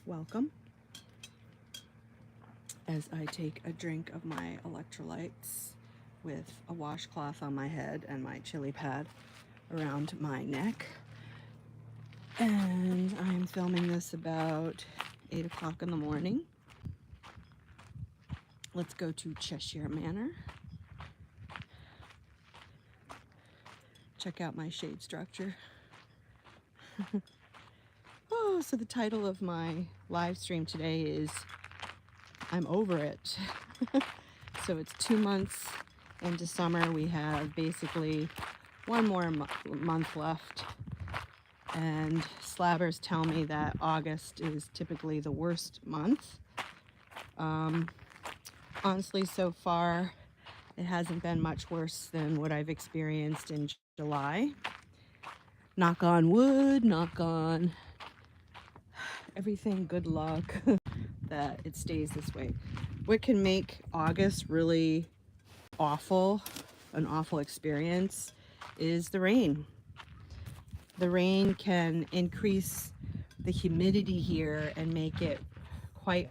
Welcome. As I take a drink of my electrolytes with a washcloth on my head and my chili pad around my neck. And I'm filming this about 8 o'clock in the morning. Let's go to Cheshire Manor. Check out my shade structure. Oh, so the title of my live stream today is I'm Over It. So it's 2 months into summer. We have basically one more month left. And slabbers tell me that August is typically the worst month. Honestly, so far, it hasn't been much worse than what I've experienced in July. Knock on wood, knock on everything, good luck that it stays this way. What can make August really awful, an awful experience, is the rain. The rain can increase the humidity here and make it quite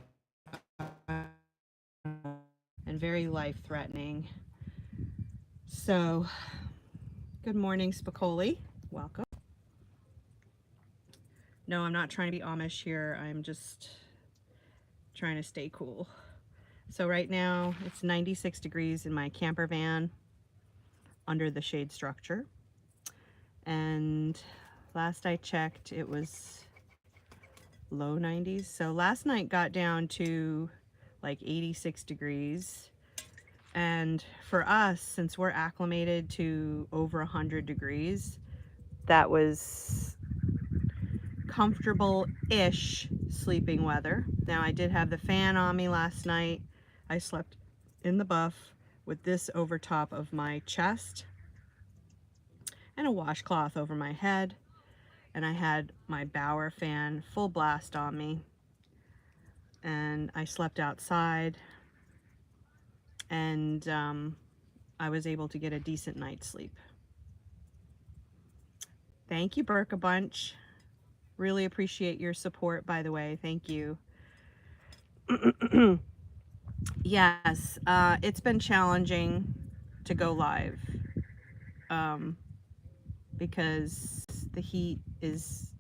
and very life-threatening. So, good morning, 𝐸𝐞𝐭 𝐒𝐨𝐜𝐢𝐚𝐥. Welcome. No, I'm not trying to be Amish here. I'm just trying to stay cool. So right now it's 96 degrees in my camper van under the shade structure. And last I checked, it was low 90s. So last night got down to like 86 degrees. And for us, since we're acclimated to over 100 degrees, that was comfortable-ish sleeping weather. Now, I did have the fan on me last night. I slept in the buff with this over top of my chest and a washcloth over my head. And I had my 𝐵𝐼𝐻𝑟 fan full blast on me. And I slept outside. And I was able to get a decent night's sleep. Thank you, 𝐵𝐼𝐻𝑟 bunch. Really appreciate your support, by the way. Thank you. Yes, it's been challenging to go live because the heat is,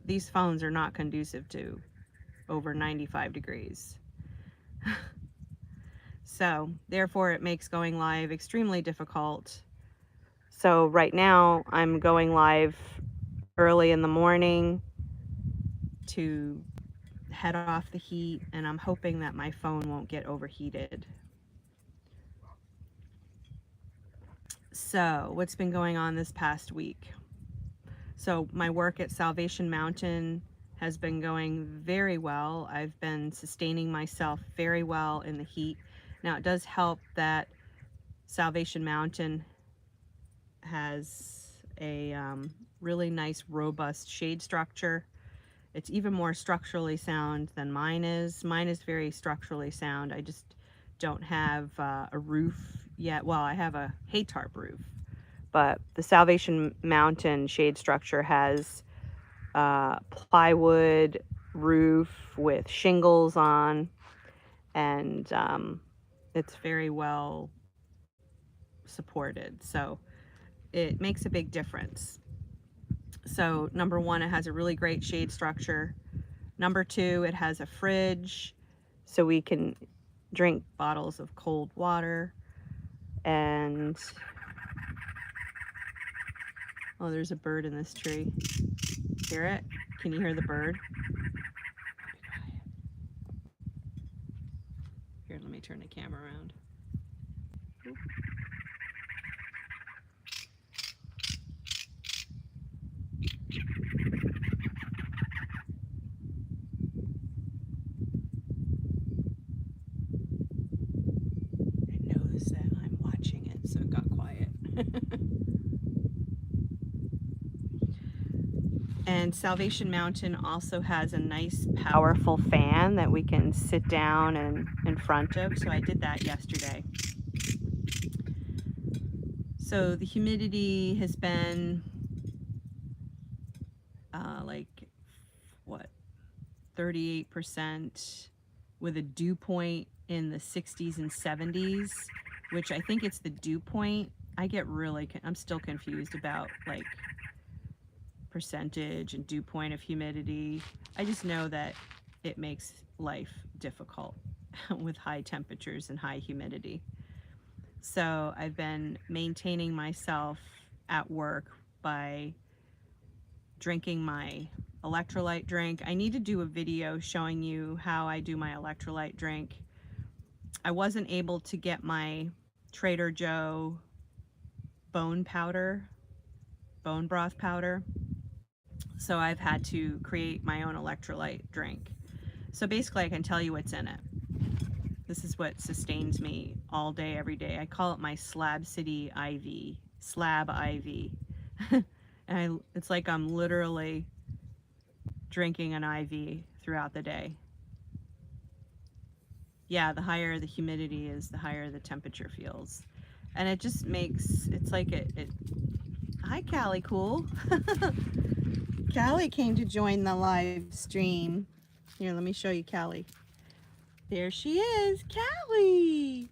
these phones are not conducive to over 95 degrees. So therefore it makes going live extremely difficult. So right now I'm going live early in the morning to head off the heat, and I'm hoping that my phone won't get overheated. So what's been going on this past week? So my work at Salvation Mountain has been going very well. I've been sustaining myself very well in the heat. Now it does help that Salvation Mountain has a really nice robust shade structure. It's even more structurally sound than mine is. Mine is very structurally sound. I just don't have a roof yet. Well, I have a hay tarp roof, but the Salvation Mountain shade structure has plywood roof with shingles on, and it's very well supported. So it makes a big difference. So number one, it has a really great shade structure. Number two, it has a fridge, so we can drink bottles of cold water. And oh, there's a bird in this tree. Hear it? Can you hear the bird? Here, let me turn the camera around. It knows that I'm watching it, so it got quiet. And Salvation Mountain also has a nice powerful fan that we can sit down and in front of. So I did that yesterday. So the humidity has been like what, 38% with a dew point in the 60s and 70s, which I think it's the dew point. I get really, I'm still confused about like percentage and dew point of humidity. I just know that it makes life difficult with high temperatures and high humidity. So I've been maintaining myself at work by drinking my electrolyte drink. I need to do a video showing you how I do my electrolyte drink. I wasn't able to get my Trader Joe bone broth powder, so I've had to create my own electrolyte drink. So basically I can tell you what's in it. This is what sustains me all day, every day. I call it my SLAB City IV, SLAB IV. And it's like I'm literally drinking an IV throughout the day. Yeah, the higher the humidity is, the higher the temperature feels. And it just makes, it's like hi 𝐤𝐤𝐿𝐴𝐤𝐿𝐴 Callie came to join the live stream. Here, let me show you Callie. There she is, Callie.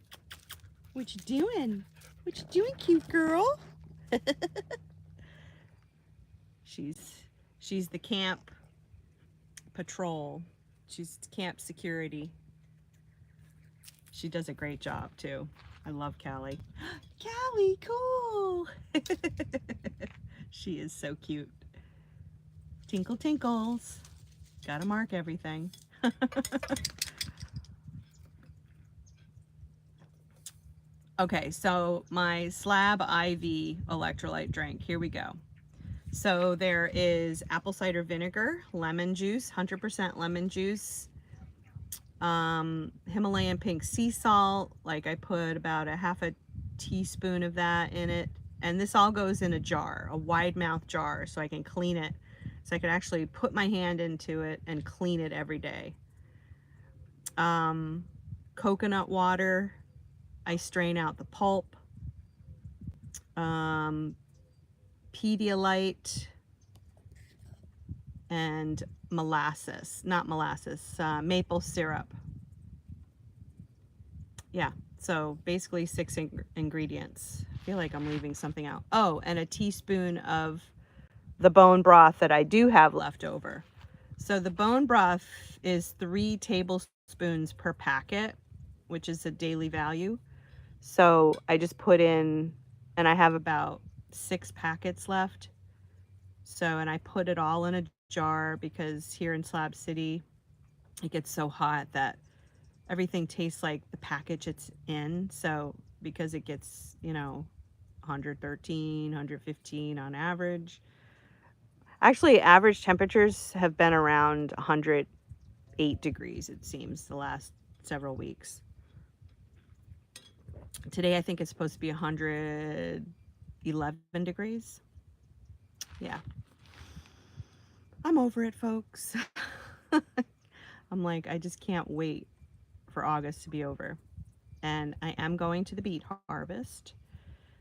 What you doing? What you doing, cute girl? She's the camp patrol. She's camp security. She does a great job too. I love Callie. Callie, cool. She is so cute. Tinkle tinkles. Gotta mark everything. Okay, so my SLAB IV electrolyte drink. Here we go. So there is apple cider vinegar, lemon juice, 100% lemon juice, Himalayan pink sea salt, like I put about a half a teaspoon of that in it. And this all goes in a jar, a wide mouth jar, so I can clean it. So I can actually put my hand into it and clean it every day. Coconut water, I strain out the pulp. Pedialyte and maple syrup. Yeah, so basically 6 ingredients. I feel like I'm leaving something out. Oh, and a teaspoon of the bone broth that I do have left over. So the bone broth is 3 tablespoons per packet, which is a daily value. So I just put in, and I have about 6 packets left. So, and I put it all in a jar because here in SLAB City, it gets so hot that everything tastes like the package it's in. So because it gets, 113, 115 on average. Actually, average temperatures have been around 108 degrees, it seems, the last several weeks. Today, I think it's supposed to be 111 degrees. Yeah. I'm over it, folks. I'm like, I just can't wait for August to be over. And I am going to the beet harvest.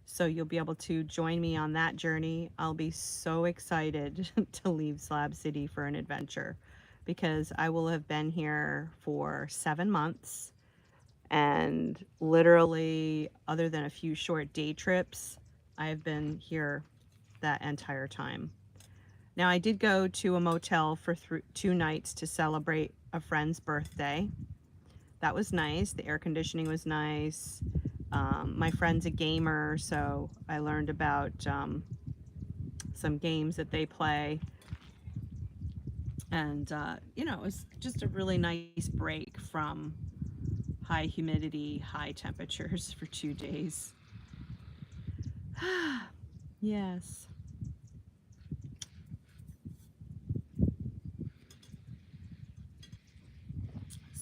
So you'll be able to join me on that journey. I'll be so excited to leave SLAB City for an adventure because I will have been here for 7 months. And literally, other than a few short day trips, I've been here that entire time. Now, I did go to a motel for 2 nights to celebrate a friend's birthday. That was nice. The air conditioning was nice. My friend's a gamer, so I learned about some games that they play. And, it was just a really nice break from high humidity, high temperatures for 2 days. Yes.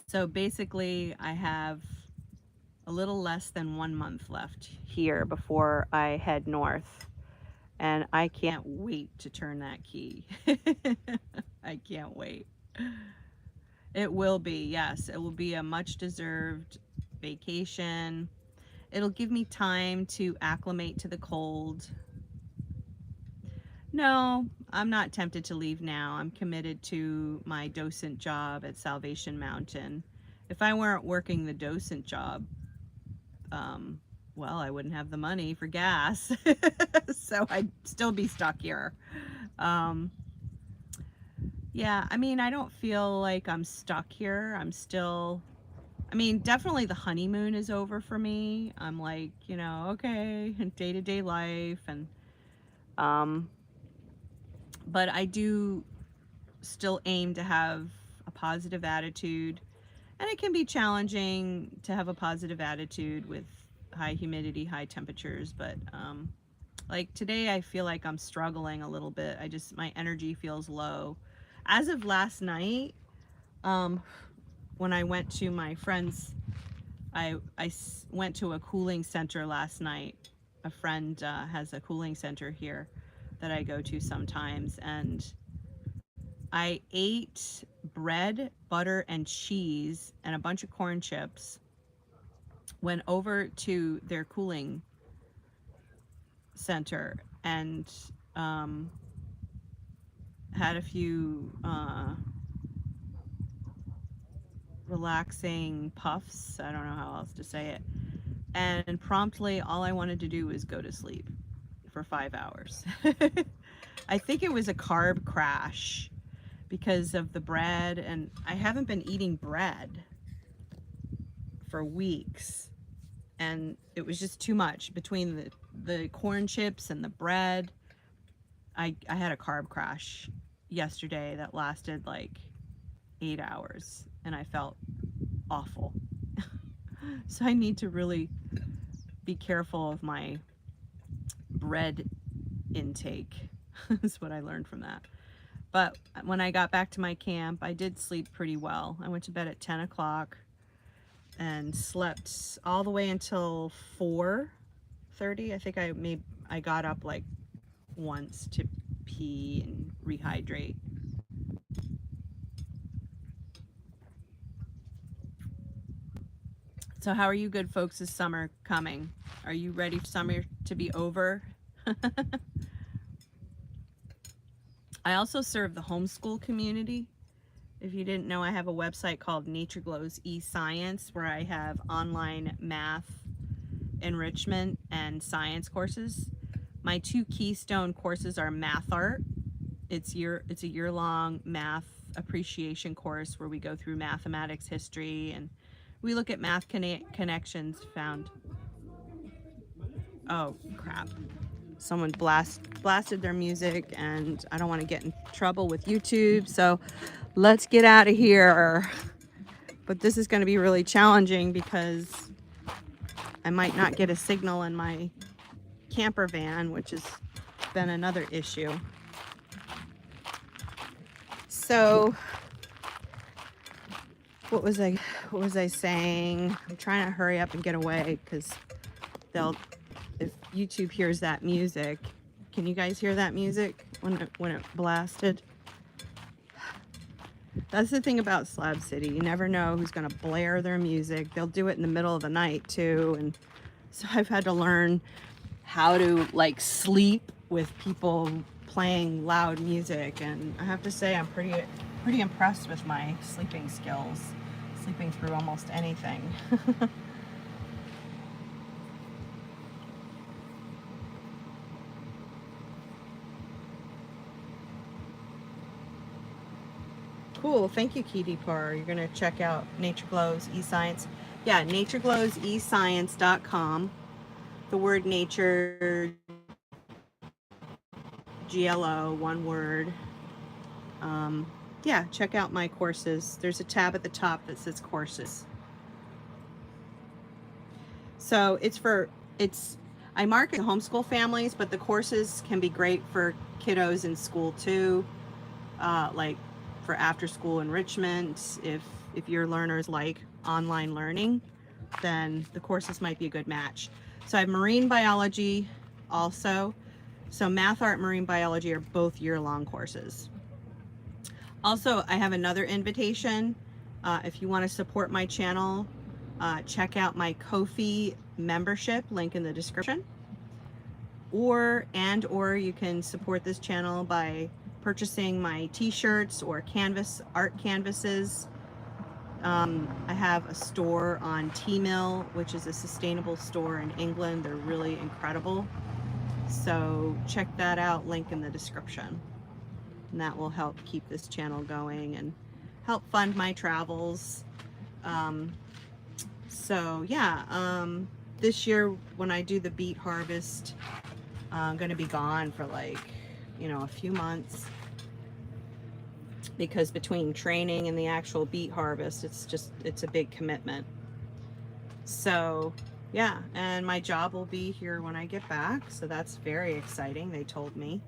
So basically, I have a little less than 1 month left here before I head north. And I can't wait to turn that key. I can't wait. It will be, yes. It will be a much deserved vacation. It'll give me time to acclimate to the cold. No, I'm not tempted to leave now. I'm committed to my docent job at Salvation Mountain. If I weren't working the docent job, um, well, I wouldn't have the money for gas. So I'd still be stuck here. Um, yeah, I mean, I don't feel like I'm stuck here. I'm still, I mean, definitely the honeymoon is over for me. I'm like, you know, okay, day-to-day life, and um, but I do still aim to have a positive attitude, and it can be challenging to have a positive attitude with high humidity, high temperatures, but like today I feel like I'm struggling a little bit. My energy feels low. As of last night, um, when I went to my friend's, went to a cooling center last night. A friend has a cooling center here that I go to sometimes, and I ate bread, butter, and cheese and a bunch of corn chips. Went over to their cooling center and um, had a few relaxing puffs. I don't know how else to say it. And promptly, all I wanted to do was go to sleep for 5 hours. I think it was a carb crash because of the bread, and I haven't been eating bread for weeks, and it was just too much between the corn chips and the bread. I had a carb crash yesterday that lasted like 8 hours, and I felt awful. So I need to really be careful of my bread intake. Is what I learned from that. But when I got back to my camp, I did sleep pretty well. I went to bed at 10 o'clock and slept all the way until 4:30. I think I got up like once to pee and rehydrate. So how are you good folks? Is summer coming? Are you ready for summer to be over? I also serve the homeschool community. If you didn't know, I have a website called NatureGlow's eScience where I have online math, enrichment, and science courses. My two keystone courses are Math Art. It's a year-long math appreciation course where we go through mathematics history and we look at math connections found. Oh crap. Someone blasted their music, and I don't want to get in trouble with YouTube, so let's get out of here. But this is going to be really challenging because I might not get a signal in my camper van, which has been another issue. So what was I saying? I'm trying to hurry up and get away because if YouTube hears that music. Can you guys hear that music when it blasted? That's the thing about Slab City. You never know who's going to blare their music. They'll do it in the middle of the night too, and so I've had to learn how to like sleep with people playing loud music, and I have to say I'm pretty impressed with my sleeping skills, sleeping through almost anything. Cool, thank you, 𝐸. You're gonna check out NatureGlow's eScience. Yeah, NatureGlowsEScience.com. The word nature, GLO, one word. Yeah, check out my courses. There's a tab at the top that says courses. So I market homeschool families, but the courses can be great for kiddos in school too, like for after school enrichment. If your learners like online learning, then the courses might be a good match. So I have marine biology also. So Math Art, marine biology are both year-long courses. Also, I have another invitation. If you want to support my channel, check out my Ko-fi membership, link in the description. or you can support this channel by purchasing my t-shirts or art canvases. I have a store on T-Mill, which is a sustainable store in England. They're really incredible. So check that out, link in the description. And that will help keep this channel going and help fund my travels. So yeah, this year when I do the beet harvest, I'm going to be gone for like, you know, a few months, because between training and the actual beet harvest, it's a big commitment. So yeah, and my job will be here when I get back, so that's very exciting. They told me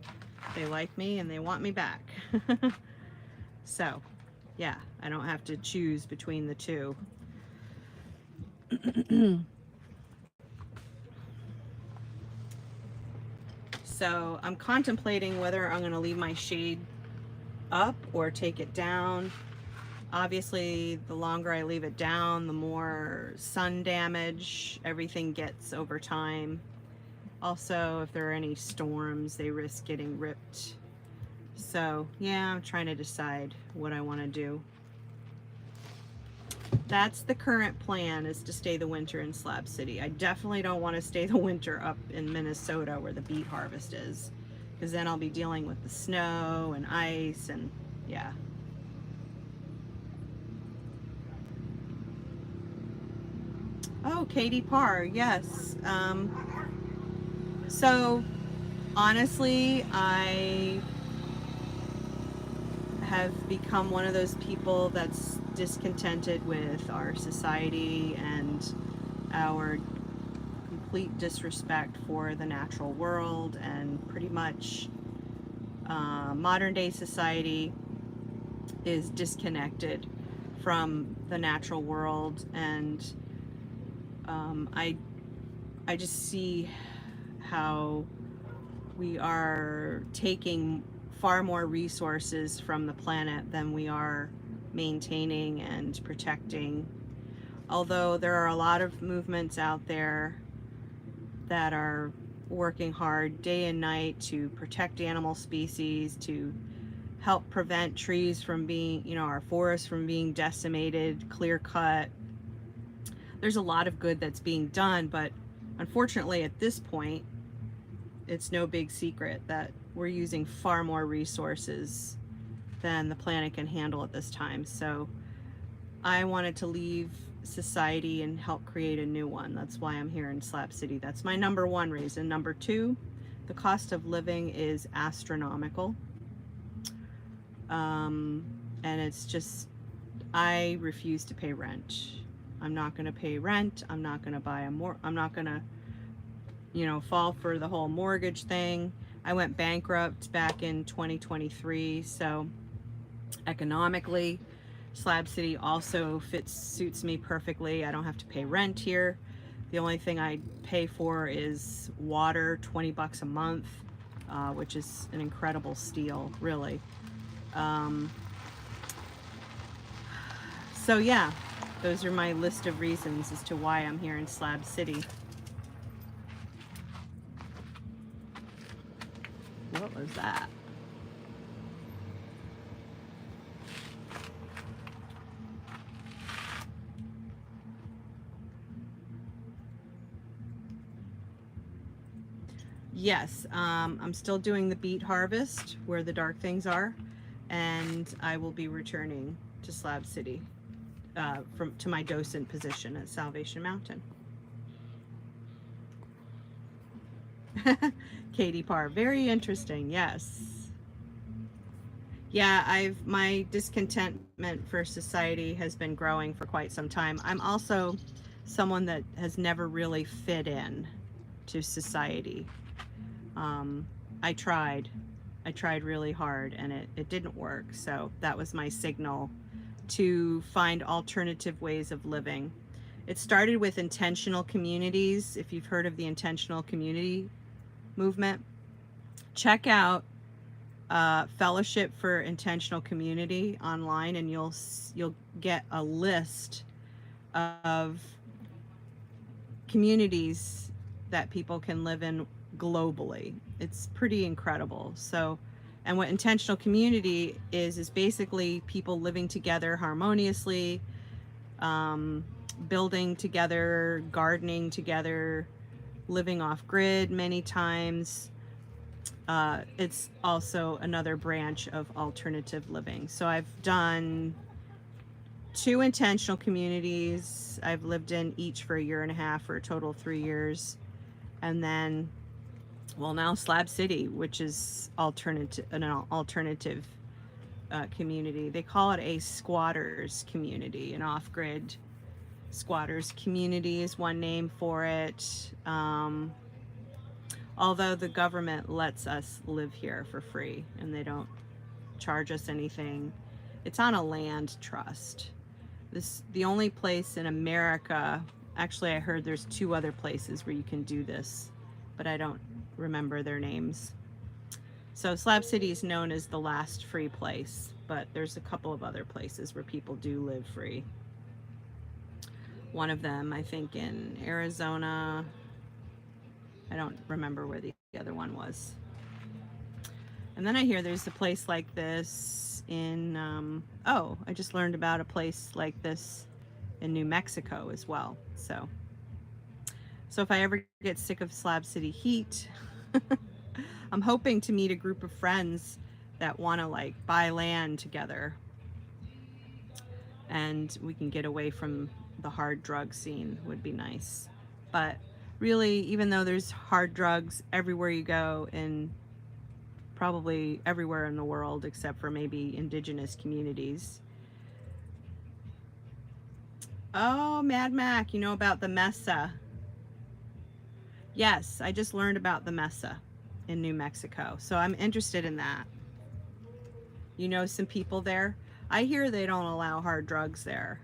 they like me and they want me back. So yeah, I don't have to choose between the two. So I'm contemplating whether I'm going to leave my shade up or take it down. Obviously, the longer I leave it down, the more sun damage everything gets over time. Also, if there are any storms, they risk getting ripped. So yeah, I'm trying to decide what I want to do. That's the current plan, is to stay the winter in Slab City. I definitely don't want to stay the winter up in Minnesota where the beet harvest is, because then I'll be dealing with the snow and ice, and yeah. Oh, Katie Parr, yes. So honestly, I have become one of those people that's discontented with our society and our complete disrespect for the natural world, and pretty much modern day society is disconnected from the natural world. And I just see how we are taking far more resources from the planet than we are maintaining and protecting. Although there are a lot of movements out there that are working hard day and night to protect animal species, to help prevent trees from being, you know, our forests from being decimated, clear cut. There's a lot of good that's being done, but unfortunately at this point, it's no big secret that we're using far more resources than the planet can handle at this time. So I wanted to leave society and help create a new one. That's why I'm here in Slab City. That's my number one reason. Number two, the cost of living is astronomical. And it's just, I refuse to pay rent. I'm not going to pay rent. I'm not going to buy I'm not going to, you know, fall for the whole mortgage thing. I went bankrupt back in 2023, so economically, Slab City also suits me perfectly. I don't have to pay rent here. The only thing I pay for is water, 20 bucks a month, which is an incredible steal, really. So yeah, those are my list of reasons as to why I'm here in Slab City. What was that? Yes, I'm still doing the beet harvest where the dark things are, and I will be returning to Slab City to my docent position at Salvation Mountain. Katie Parr, very interesting. Yes. Yeah, my discontentment for society has been growing for quite some time. I'm also someone that has never really fit in to society. I tried really hard, and it didn't work. So that was my signal to find alternative ways of living. It started with intentional communities. If you've heard of the intentional community movement, check out Fellowship for Intentional Community online, and you'll get a list of communities that people can live in globally. It's pretty incredible. So, and what intentional community is basically people living together harmoniously, building together, gardening together, living off grid many times. It's also another branch of alternative living. So I've done 2 intentional communities. I've lived in each for a year and a half, for a total of 3 years. And then, well, now SLAB City, which is an alternative community. They call it a squatters community, an off-grid squatters community is one name for it. Although the government lets us live here for free and they don't charge us anything. It's on a land trust. The only place in America, actually I heard there's 2 other places where you can do this, but I don't remember their names. So SLAB City is known as the last free place, but there's a couple of other places where people do live free. One of them, I think, in Arizona. I don't remember where the other one was. And then I hear there's a place like this in, oh, I just learned about a place like this in New Mexico as well. So if I ever get sick of SLAB City heat, I'm hoping to meet a group of friends that want to like buy land together and we can get away from the hard drug scene. Would be nice. But really, even though there's hard drugs everywhere you go, in probably everywhere in the world except for maybe indigenous communities. Oh, Mad Mac, you know about the mesa? Yes, I just learned about the mesa in New Mexico, so I'm interested in that. You know some people there? I hear they don't allow hard drugs there,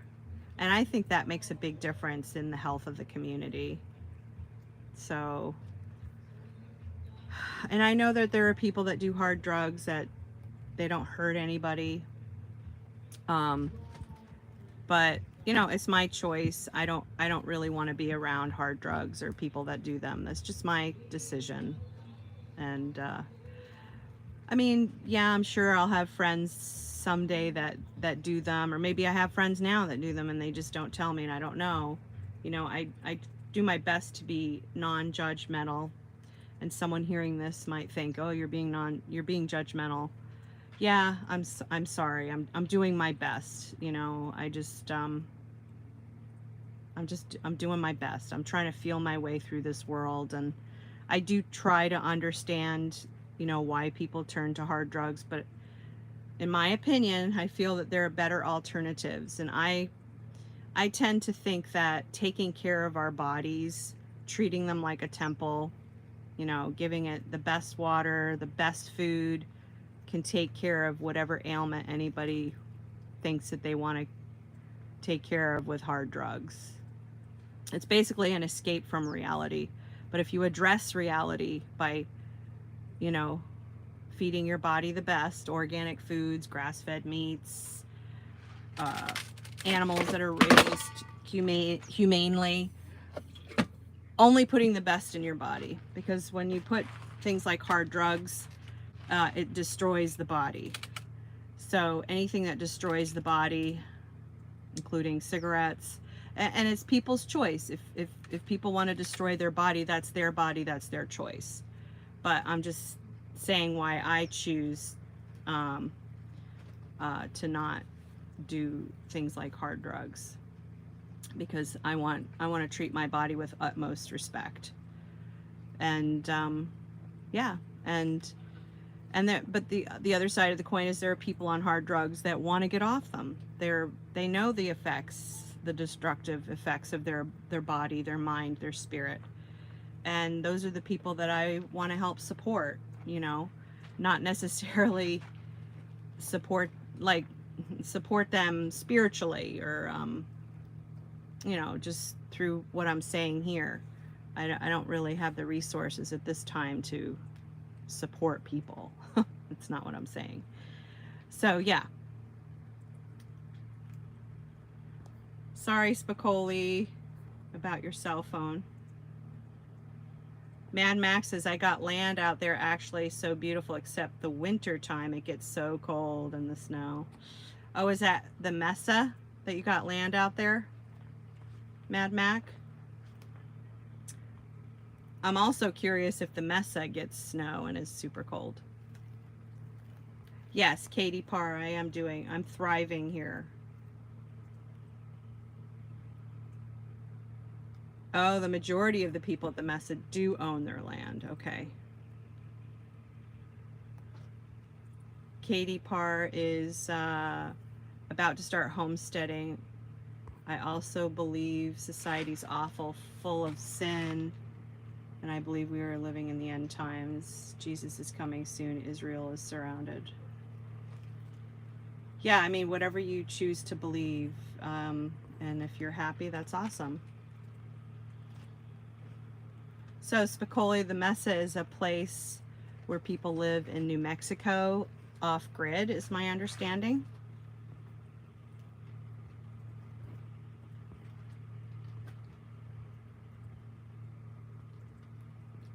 and I think that makes a big difference in the health of the community. So, and I know that there are people that do hard drugs that they don't hurt anybody. But you know, it's my choice. I don't really want to be around hard drugs or people that do them. That's just my decision. And I mean, yeah, I'm sure I'll have friends someday that do them, or maybe I have friends now that do them and they just don't tell me and I don't know. You know, I do my best to be non-judgmental, and someone hearing this might think, "Oh, you're being judgmental." Yeah, I'm sorry. I'm doing my best, you know. I'm doing my best. I'm trying to feel my way through this world, and I do try to understand, you know, why people turn to hard drugs, but in my opinion, I feel that there are better alternatives, and I tend to think that taking care of our bodies, treating them like a temple, you know, giving it the best water, the best food, can take care of whatever ailment anybody thinks that they want to take care of with hard drugs. It's basically an escape from reality. But if you address reality by, you know, feeding your body the best, organic foods, grass-fed meats, animals that are raised humanely, only putting the best in your body. Because when you put things like hard drugs, it destroys the body. So anything that destroys the body, including cigarettes, and it's people's choice. If people want to destroy their body, that's their choice. But I'm just saying why I choose to not do things like hard drugs, because I want to treat my body with utmost respect. And yeah, but the other side of the coin is there are people on hard drugs that want to get off them. They know the effects, the destructive effects of their body, their mind, their spirit. And those are the people that I want to help support, you know, not necessarily support them spiritually or, you know, just through what I'm saying here. I don't really have the resources at this time to support people. It's not what I'm saying. So yeah. Sorry, Spicoli, about your cell phone. Mad Max says, I got land out there actually so beautiful, except the winter time it gets so cold in the snow. Oh, is that the Mesa that you got land out there, Mad Mac? I'm also curious if the Mesa gets snow and is super cold. Yes, Katie Parr, I'm thriving here. Oh, the majority of the people at the Mesa do own their land. Okay. Katie Parr is about to start homesteading. I also believe society's awful, full of sin, and I believe we are living in the end times. Jesus is coming soon. Israel is surrounded. Yeah, I mean, whatever you choose to believe, and if you're happy, that's awesome. So Spicoli, the Mesa is a place where people live in New Mexico, off-grid, is my understanding.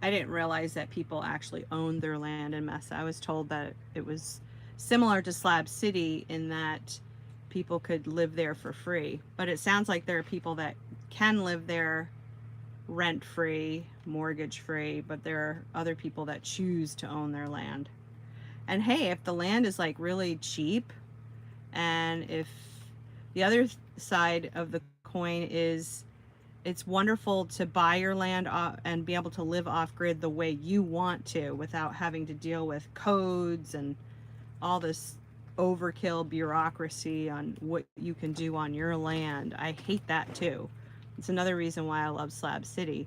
I didn't realize that people actually owned their land in Mesa. I was told that it was similar to Slab City in that people could live there for free. But it sounds like there are people that can live there rent-free, mortgage-free, but there are other people that choose to own their land. And hey, if the land is like really cheap, and if the other side of the coin is it's wonderful to buy your land and be able to live off-grid the way you want to without having to deal with codes and all this overkill bureaucracy on what you can do on your land. I hate that too. It's another reason why I love Slab City.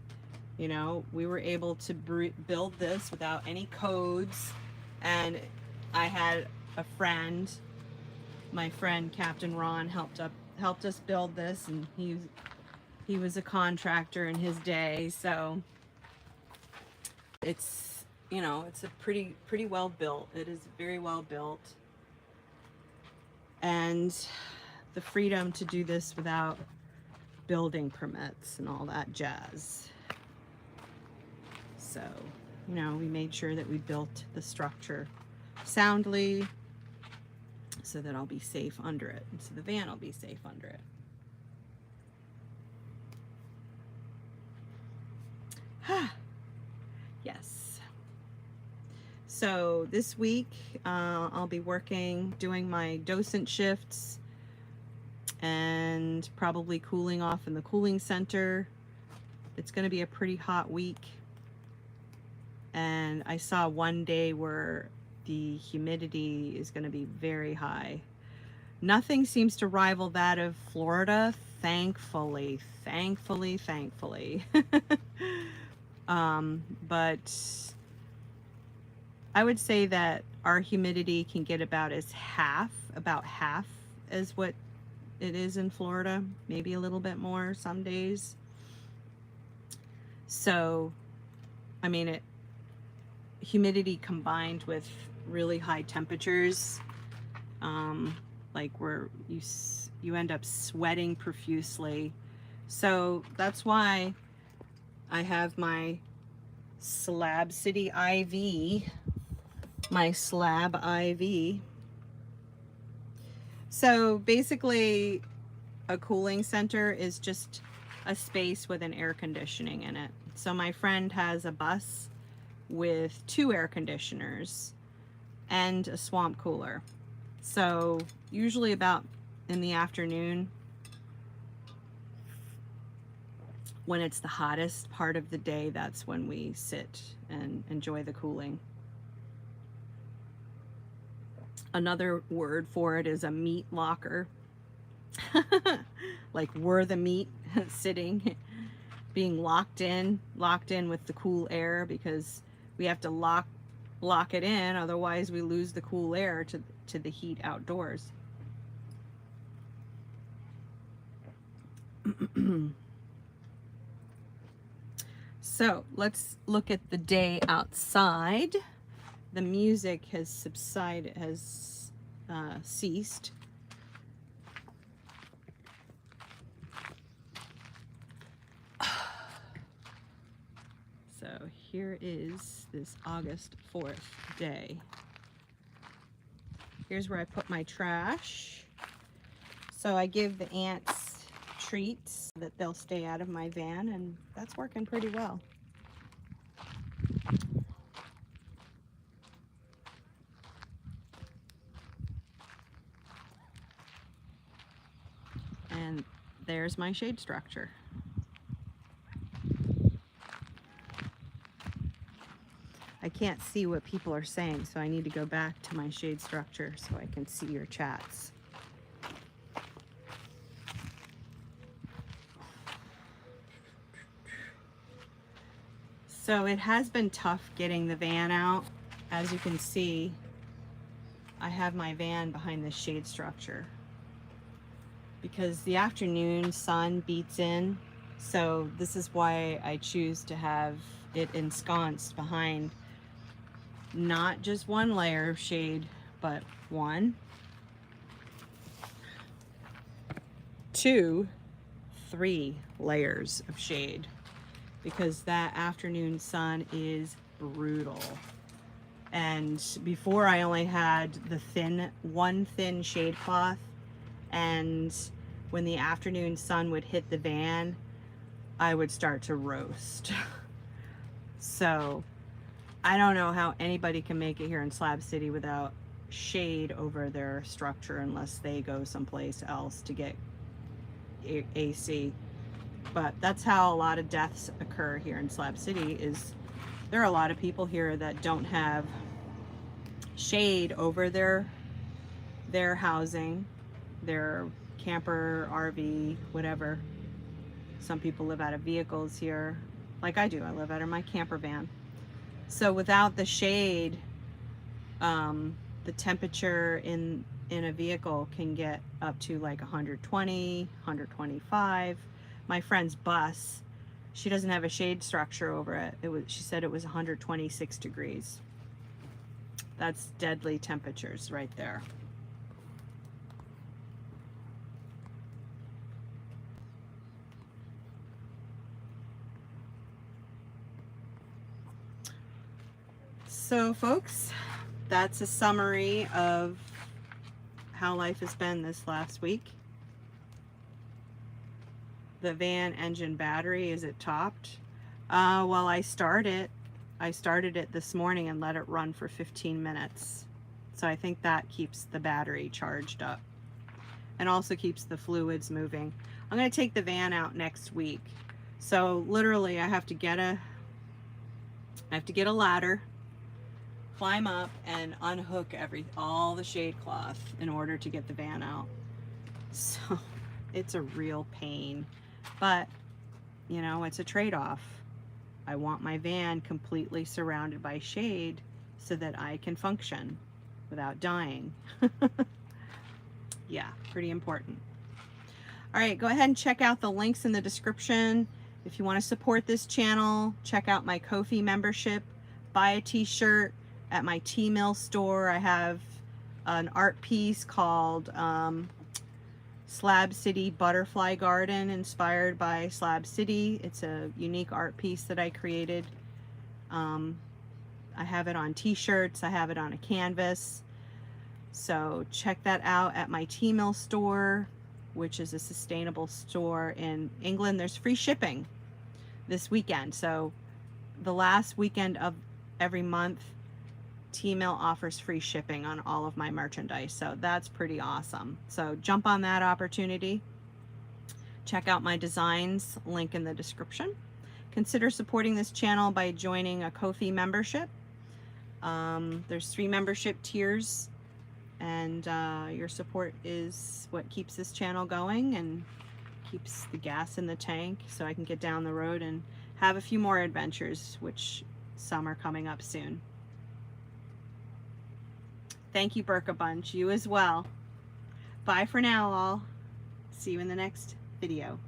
You know, we were able to build this without any codes, and I had a friend, my friend Captain Ron helped us build this, and he was a contractor in his day, so it's, you know, it's a pretty well built. It is very well built, and the freedom to do this without building permits and all that jazz. So, you know, we made sure that we built the structure soundly so that I'll be safe under it, and so the van will be safe under it. Yes. So this week I'll be doing my docent shifts, and probably cooling off in the cooling center. It's going to be a pretty hot week, and I saw one day where the humidity is going to be very high. Nothing seems to rival that of Florida, thankfully. But I would say that our humidity can get about half as what it is in Florida, maybe a little bit more some days. So, I mean, humidity combined with really high temperatures, like where you end up sweating profusely. So that's why I have my Slab City IV, my SLAB IV. So basically, a cooling center is just a space with an air conditioning in it. So my friend has a bus with 2 air conditioners and a swamp cooler. So usually about in the afternoon, when it's the hottest part of the day, that's when we sit and enjoy the cooling. Another word for it is a meat locker. Like we're the meat sitting, being locked in with the cool air, because we have to lock it in, otherwise we lose the cool air to the heat outdoors. So let's look at the day outside. The music has ceased. So here is this August 4th day. Here's where I put my trash. So I give the ants treats so that they'll stay out of my van, and that's working pretty well. And there's my shade structure. I can't see what people are saying, so I need to go back to my shade structure so I can see your chats. So it has been tough getting the van out. As you can see, I have my van behind the shade structure because the afternoon sun beats in. So this is why I choose to have it ensconced behind not just one layer of shade, but 1, 2, 3 layers of shade, because that afternoon sun is brutal. And before I only had the one thin shade cloth, and when the afternoon sun would hit the van, I would start to roast. So I don't know how anybody can make it here in Slab City without shade over their structure unless they go someplace else to get AC. But that's how a lot of deaths occur here in Slab City. Is there are a lot of people here that don't have shade over their housing, their camper, RV, whatever. Some people live out of vehicles here, like I do. I live out of my camper van. So without the shade, the temperature in a vehicle can get up to like 120, 125. My friend's bus, she doesn't have a shade structure over it. She said it was 126 degrees. That's deadly temperatures right there. So folks, that's a summary of how life has been this last week. The van engine battery, is it topped? Well, I started it this morning and let it run for 15 minutes. So I think that keeps the battery charged up and also keeps the fluids moving. I'm going to take the van out next week. So literally I have to get a ladder, climb up and unhook all the shade cloth in order to get the van out. So it's a real pain, but you know, it's a trade-off. I want my van completely surrounded by shade so that I can function without dying. Yeah, pretty important. All right, go ahead and check out the links in the description. If you want to support this channel, check out my Ko-fi membership, buy a t-shirt. At my T-Mill store, I have an art piece called Slab City Butterfly Garden, inspired by Slab City. It's a unique art piece that I created. I have it on t-shirts, I have it on a canvas. So check that out at my T-Mill store, which is a sustainable store in England. There's free shipping this weekend. So the last weekend of every month, T-Mill offers free shipping on all of my merchandise, so that's pretty awesome. So jump on that opportunity. Check out my designs, link in the description. Consider supporting this channel by joining a Ko-fi membership. There's 3 membership tiers, and your support is what keeps this channel going and keeps the gas in the tank so I can get down the road and have a few more adventures, which some are coming up soon. Thank you, 𝐵𝐴 Bunch. You as well. Bye for now, all. See you in the next video.